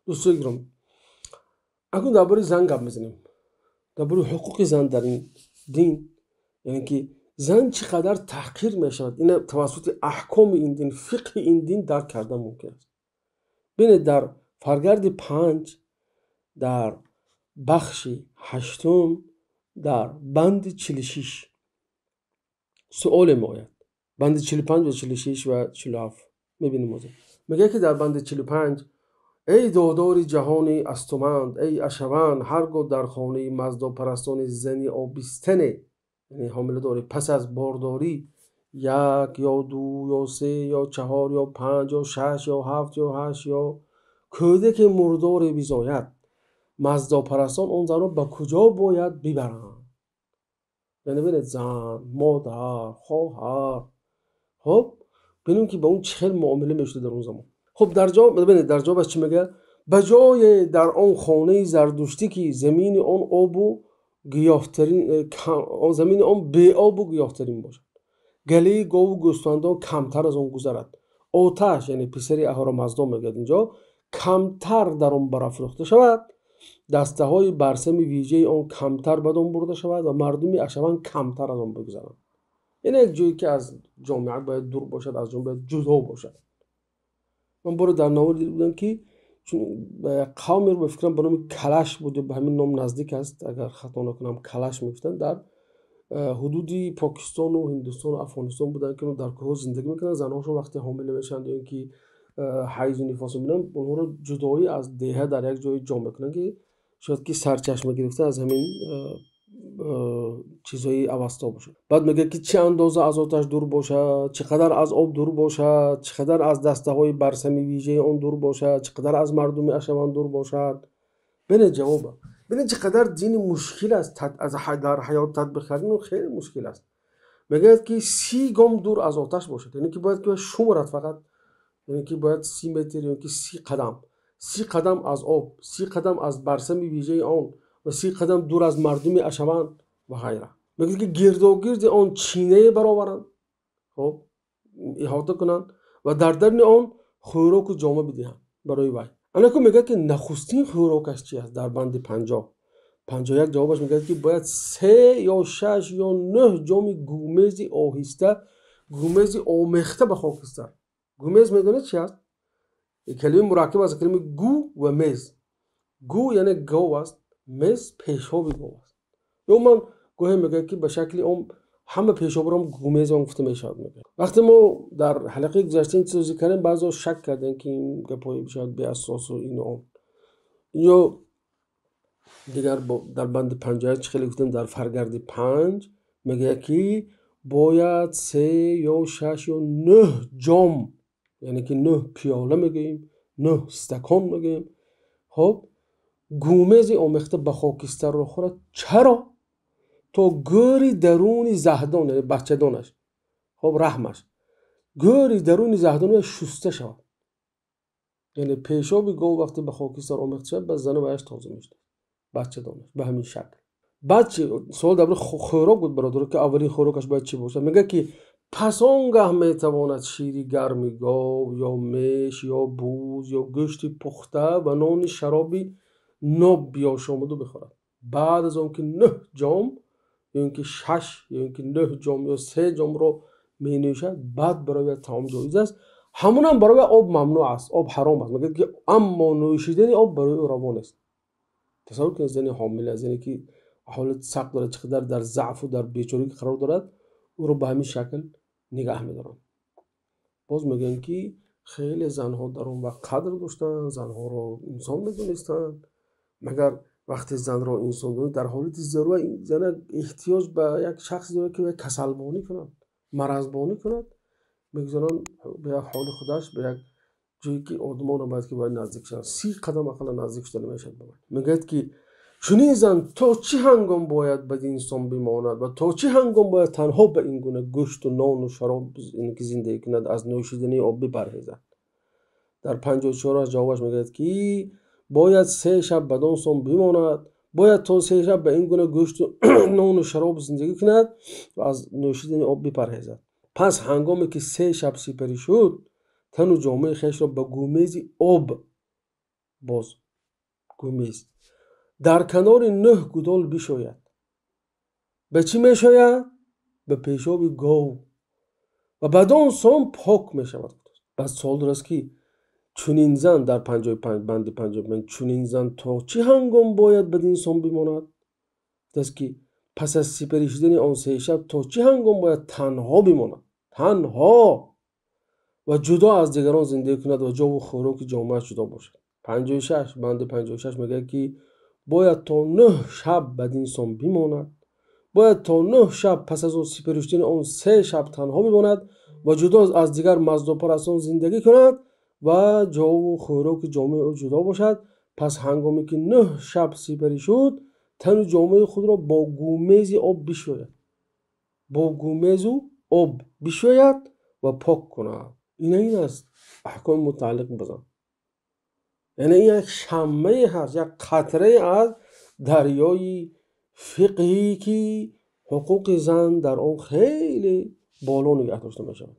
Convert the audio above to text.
دوستای گرامی، اکنون درباره زن گپ میزنیم، درباره حقوق زن در این دین، یعنی که زن چقدر تحقیر میشود. این توسط احکام این دین، فقه این دین درک کردن ممکن است. ببینید در فرگرد 5 در بخش 8 در بند 46 سؤال ما آید. بند 45 و 46 و 47 میبینیم. میگه که در بند 45 ای دادار جهانی استومند، ای اشوان هرگاه در خانه مزدا پرستان زنی آبیستنه، یعنی حامله داری پس از بارداری 1 یا 2 یا 3 یا 4 یا 5 یا 6 یا 7 یا 8 یا کده که مردار بیزاید، مزدا پرستان اون زن رو به کجا باید ببرن؟ یعنی ببینید زن، مادر، خواهر، خب ببینیم که با اون چه معامله میشده در اون زمان. خب در جا ببینید در جا بس چی میگه؟ بجای در آن خانه زردشتی که زمین آن آب و گیاهترین، زمین آن بی آب و گیاهترین باشد، گله گاو و گوسفندان کمتر از آن گذرد، آتش یعنی پسری اهورامزدا میگه اینجا کمتر در آن برافروخته شود، دسته های برسم ویژه آن کمتر بدان برده شود و مردمی اشوان کمتر از آن بگذرند. یعنی یک جایی که از جامعه باید دور باشد، از جامعه جدا باشد. من برو در ناول دیدم که چون قومی رو بفکرم به نام کلش بوده، به همین نام نزدیک است، اگر خطا نکنم کلش میگفتن، در حدودی پاکستان و هندوستان و افغانستان بودن که در کوه زندگی میکنن. زنهاشون وقتی حامله بشن یا اینکه حیض و نفاس میبینن، اونها رو جدایی از دیه در یک جای جمع میکنن که شاید که سرچشمه گرفته از همین چیزایی اوستا باشه. بعد میگه که چه اندازه از آتش دور باشد، چقدر از آب دور باشد، چقدر از دسته های برسمی ویژه آن دور باشد، چقدر از مردم اشوان دور باشد. ببینید جواب، ببینید چقدر دین مشکل است. از در حیات تطبیق کردن خیلی مشکل است. میگه که 30 گام دور از آتش باشد، یعنی که باید که شمارت فقط، یعنی که باید 30 متر، یعنی که 30 قدم، 30 قدم از آب، 30 قدم از برسم ویژه آن و 30 قدم دور از مردم اشوان و غیره. میگه که گرداگرد آن چینه برآورند، خب احاطه کنند و در درون آن خوراک و جامه بدهند برای وی. انا که میگه که نخستین خوراکش چی است؟ در بند 51 جوابش میگه که باید 3 یا 6 یا 9 جام گومز آهسته، گومز آمیخته به خاکستر. گومز میدونید چی است؟ کلمه مرکب از کلمه گو و مز. گو یعنی گاو است، مز پیشاب گاو است. یا من گاهی میگه که به شکل اون همه پیشاب رو هم گومز گفته میشه. وقتی ما در حلقه گذشته این چیزو کردیم، بعضی شک کردن که این گپای شاید به اساس و این اون. یا دیگر در بند 51 خیلی گفتم در فرگرد 5 میگه که باید 3 یا 6 یا 9 جام، یعنی که 9 پیاله میگیم، 9 استکان میگیم، خب گومز آمیخته به خاکستر رو خورد. چرا؟ تا گوری درون زهدان، یعنی بچه دانش، خب رحمش، گوری درون زهدان شسته شود. یعنی پیشاب گاو وقتی به خاکستر آمیخته شد، به زنه بهش تازه میشه بچه دانش به همین شکل. بعد چی؟ سوال درباره خوراک بود برادر، که اولین خوراکش باید چی باشه؟ میگه که پس آنگاه میتواند شیری گرمی گاو یا میش یا بوز یا گوشت پخته و نان شرابی ناب بیاشامده بخورد. بعد از آن که 9 جام یا اینکه 6 یا اینکه 9 جام یا 3 جام رو می نوشد، بعد برای طعام جایز است. همون هم برای آب ممنوع است، آب حرام است. میگه که اما نوشیدن آب برای روان است. تصور کنید زنی حامله، زنی که حالت سخت داره، چقدر در ضعف و در بیچارگی قرار دارد، او رو به همین شکل نگاه می‌دارن. باز میگن که خیلی زنها در اون وقت قدر داشتن، زنها رو انسان میدونستن. مگر وقتی زن رو انسان دونست، در حالت ضرورت این زن احتیاج به یک شخص داره که کسلبانی کند، مرضبانی کند، میگذارن به یک حال خودش، به یک جایی که آدمان باید که باید نزدیک شدن. 30 قدم اقلا نزدیک شدن میشد. میگه که چنین زن تا چه هنگام باید به انسان بماند و تا چه هنگام باید تنها به این گونه گوشت و نان و شراب که زندگی کند، از نوشیدن آب بپرهیزد. در 54 جوابش میگه که باید 3 شب بدان سان بماند، باید تا 3 شب به این گونه گوشت و نان و شراب زندگی کند و از نوشیدن آب بپرهیزد. پس هنگامی که 3 شب سپری شد، تن و جامعه خیش را به گومز آب باز گومیست در کنار 9 گودال بشاید. به چی میشاید؟ به پیشاب گاو و بدان سان پاک میشود. بس سوال درست که چونین زن در 55 بند 55 چونین زن تا چه هنگام باید بدین سان بماند؟ دست که پس از سپری شدن آن 3 شب تا چه هنگام باید تنها بماند؟ تنها و جدا از دیگران زندگی کند و جا و خوراک جامعه جدا باشد. 56 بند 56 میگه که باید تا 9 شب بدین سان بماند. باید تا 9 شب پس از اون سپری شدن آن 3 شب تنها بماند و جدا از دیگر مزد پرستان زندگی کند و جا و خوراک جامعه او جدا باشد. پس هنگامی که 9 شب سپری شد تن و جامعه خود را با گومیز آب بشوید. با گومیز و آب بشوید و پاک کند. این است احکام متعلق بزن. یعنی این یک شمه هست، یک قطره از دریای فقهی که حقوق زن در آن خیلی بالا نگه داشته می شود.